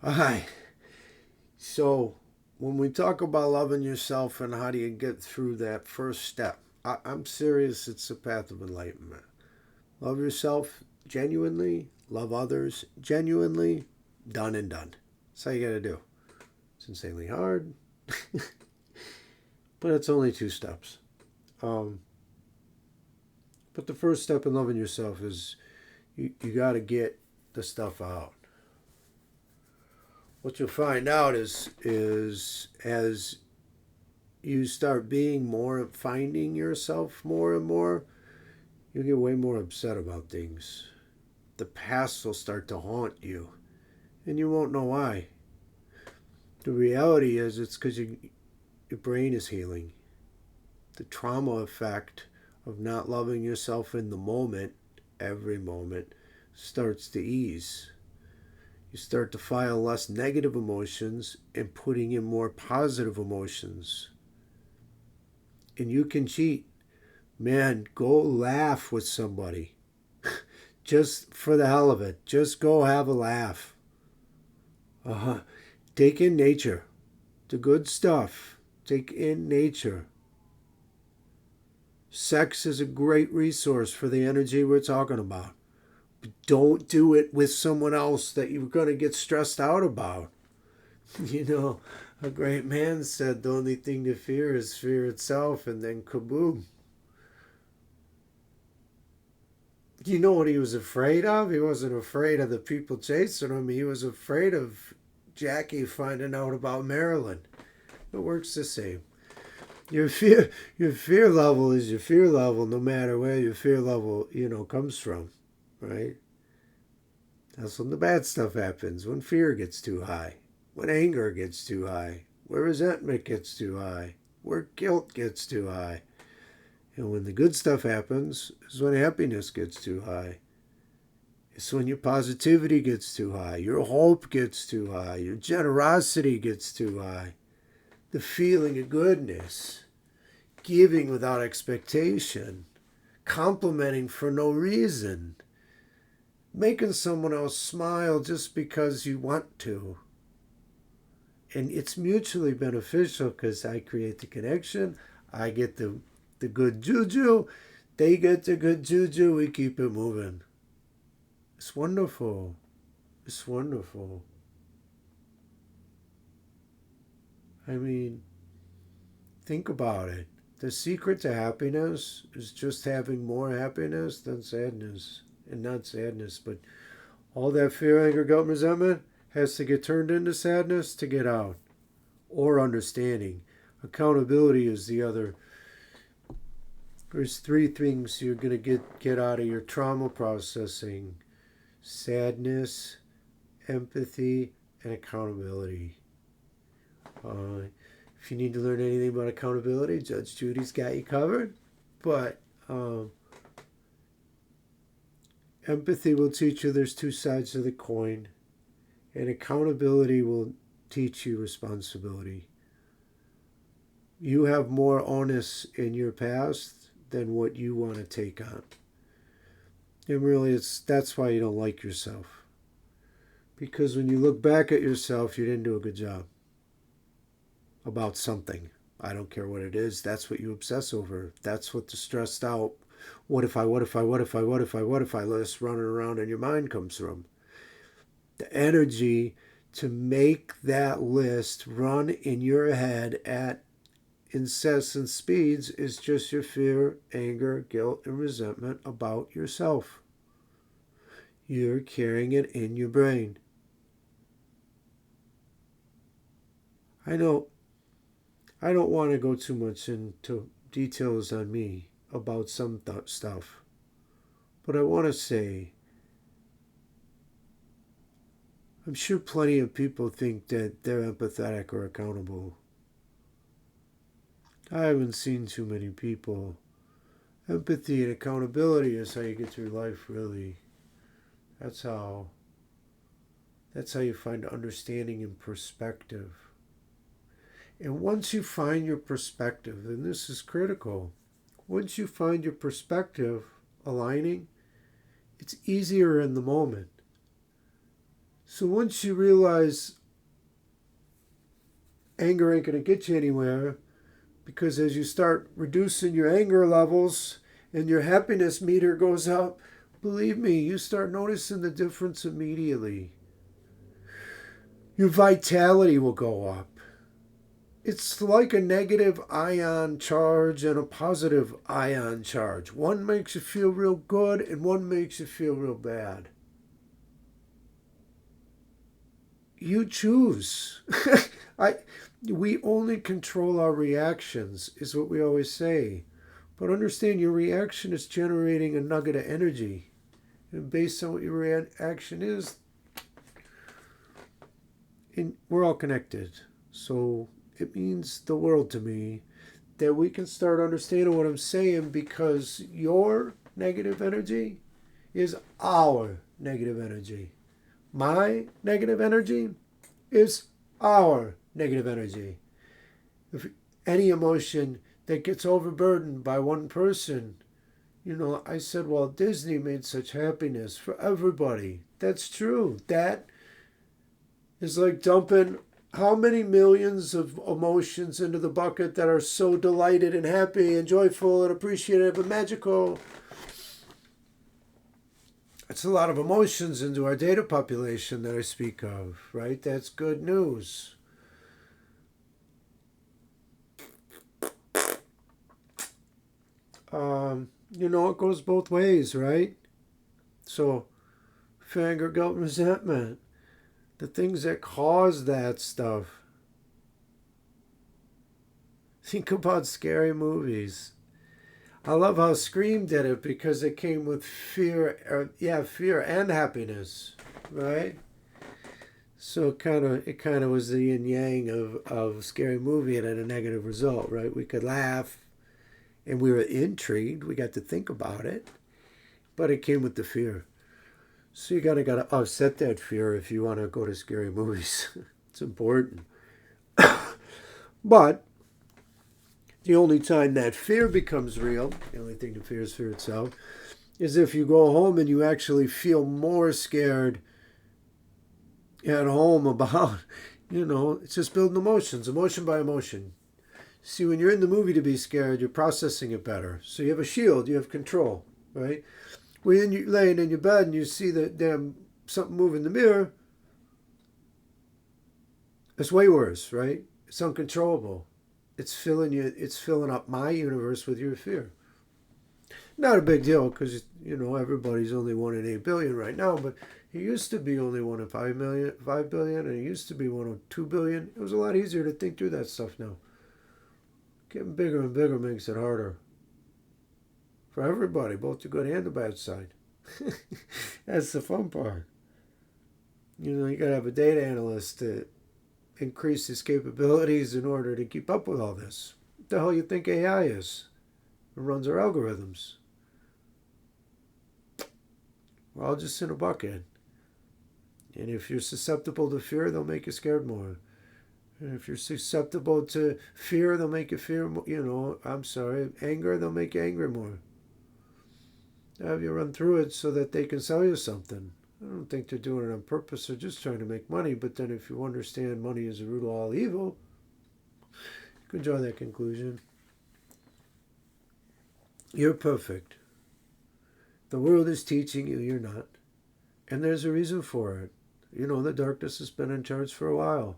Hi. So, when we talk about loving yourself and how do you get through that first step, I'm serious, it's the path of enlightenment. Love yourself genuinely, love others genuinely, done and done. That's how you gotta do. It's insanely hard, but it's only two steps. Um, but the first step in loving yourself is you gotta get the stuff out. What you'll find out is as you start being more, finding yourself more and more, you'll get way more upset about things. The past will start to haunt you, and you won't know why. The reality is, it's because your brain is healing. The trauma effect of not loving yourself in the moment, every moment, starts to ease. You start to file less negative emotions and putting in more positive emotions. And you can cheat. Man, go laugh with somebody. Just for the hell of it. Just go have a laugh. Uh-huh. Take in nature. The good stuff. Take in nature. Sex is a great resource for the energy we're talking about. But don't do it with someone else that you're going to get stressed out about. You know, a great man said the only thing to fear is fear itself, and then kaboom. You know what he was afraid of? He wasn't afraid of the people chasing him. He was afraid of Jackie finding out about Marilyn. It works the same. Your fear level is your fear level, no matter where your fear level comes from, right? That's when the bad stuff happens. When fear gets too high, when anger gets too high, where resentment gets too high, where guilt gets too high, and when the good stuff happens is when happiness gets too high. It's when your positivity gets too high, your hope gets too high, your generosity gets too high, the feeling of goodness, giving without expectation, complimenting for no reason, making someone else smile just because you want to. And it's mutually beneficial because I create the connection, I get the good juju, they get the good juju, we keep it moving. It's wonderful. It's wonderful. I mean, think about it. The secret to happiness is just having more happiness than sadness. And not sadness, but all that fear, anger, guilt, and resentment has to get turned into sadness to get out. Or understanding. Accountability is the other. There's three things you're going to get out of your trauma processing: sadness, empathy, and accountability. Uh, if you need to learn anything about accountability, Judge Judy's got you covered. But empathy will teach you there's two sides of the coin, and accountability will teach you responsibility. You have more onus in your past than what you want to take on. And really, that's why you don't like yourself. Because when you look back at yourself, you didn't do a good job about something. I don't care what it is. That's what you obsess over. That's what the stressed out, what if I, what if I, what if I, what if I, what if I list running around in your mind comes from. The energy to make that list run in your head at incessant speeds is just your fear, anger, guilt, and resentment about yourself. You're carrying it in your brain. I know I don't want to go too much into details on me about some stuff, but I want to say I'm sure plenty of people think that they're empathetic or accountable. I haven't seen too many people. Empathy and accountability is how you get through life, really. That's how that's how you find understanding and perspective. And once you find your perspective, and this is critical, once you find your perspective aligning, it's easier in the moment. So once you realize anger ain't going to get you anywhere, because as you start reducing your anger levels and your happiness meter goes up, believe me, you start noticing the difference immediately. Your vitality will go up. It's like a negative ion charge and a positive ion charge. One makes you feel real good and one makes you feel real bad. You choose. We only control our reactions, is what we always say. But understand your reaction is generating a nugget of energy. And based on what your reaction is, we're all connected. So it means the world to me that we can start understanding what I'm saying, because your negative energy is our negative energy. My negative energy is our negative energy. If any emotion that gets overburdened by one person, I said Walt Disney made such happiness for everybody. That's true. That is like dumping how many millions of emotions into the bucket that are so delighted and happy and joyful and appreciative and magical. It's a lot of emotions into our data population that I speak of, right? That's good news. It goes both ways, right? So, anger, guilt, resentment, the things that cause that stuff. Think about scary movies. I love how Scream did it because it came with fear, fear and happiness, right? So it kind of was the yin yang of scary movie, and had a negative result, right? We could laugh, and we were intrigued. We got to think about it, but it came with the fear. So you gotta offset that fear if you want to go to scary movies. It's important. But the only time that fear becomes real, the only thing to fear is fear itself, is if you go home and you actually feel more scared at home about, it's just building emotions, emotion by emotion. See, when you're in the movie to be scared, you're processing it better. So you have a shield, you have control, right? When you're laying in your bed and you see that damn something move in the mirror, it's way worse, right? It's uncontrollable. It's filling up my universe with your fear. Not a big deal because, everybody's only 1 in 8 billion right now, but it used to be only 1 in 5 billion, and it used to be 1 in 2 billion. It was a lot easier to think through that stuff now. Getting bigger and bigger makes it harder. For everybody, both the good and the bad side. That's the fun part. You got to have a data analyst to increase his capabilities in order to keep up with all this. What the hell you think AI is? It runs our algorithms. We're all just in a bucket. And if you're susceptible to fear, they'll make you scared more. And if you're susceptible to fear, they'll make you fear more. Anger, they'll make you angry more. They'll have you run through it so that they can sell you something. I don't think they're doing it on purpose. They're just trying to make money. But then if you understand money is the root of all evil, you can draw that conclusion. You're perfect. The world is teaching you you're not. And there's a reason for it. The darkness has been in charge for a while.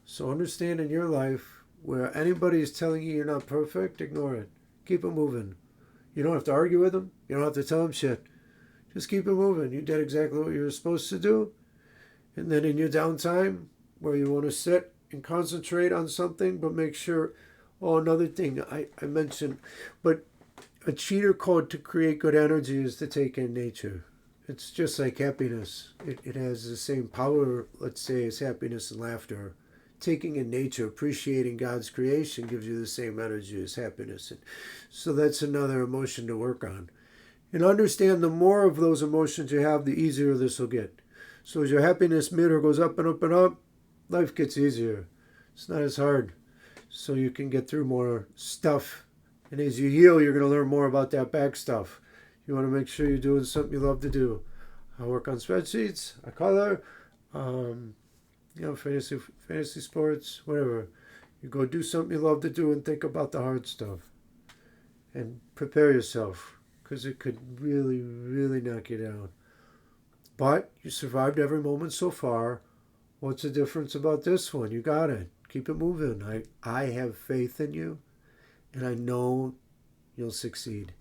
So understand in your life, where anybody is telling you you're not perfect, ignore it. Keep it moving. You don't have to argue with them. You don't have to tell them shit. Just keep it moving. You did exactly what you were supposed to do. And then in your downtime, where you want to sit and concentrate on something, but make sure, another thing I mentioned, but a cheater code to create good energy is to take in nature. It's just like happiness. It has the same power, let's say, as happiness and laughter. Taking in nature, appreciating God's creation gives you the same energy as happiness. And so that's another emotion to work on. And understand the more of those emotions you have, the easier this will get. So as your happiness meter goes up and up and up, life gets easier. It's not as hard. So you can get through more stuff. And as you heal, you're going to learn more about that back stuff. You want to make sure you're doing something you love to do. I work on spreadsheets, I color, Um, fantasy sports, whatever. You go do something you love to do and think about the hard stuff and prepare yourself because it could really, really knock you down. But you survived every moment so far. What's the difference about this one? You got it. Keep it moving. I have faith in you and I know you'll succeed.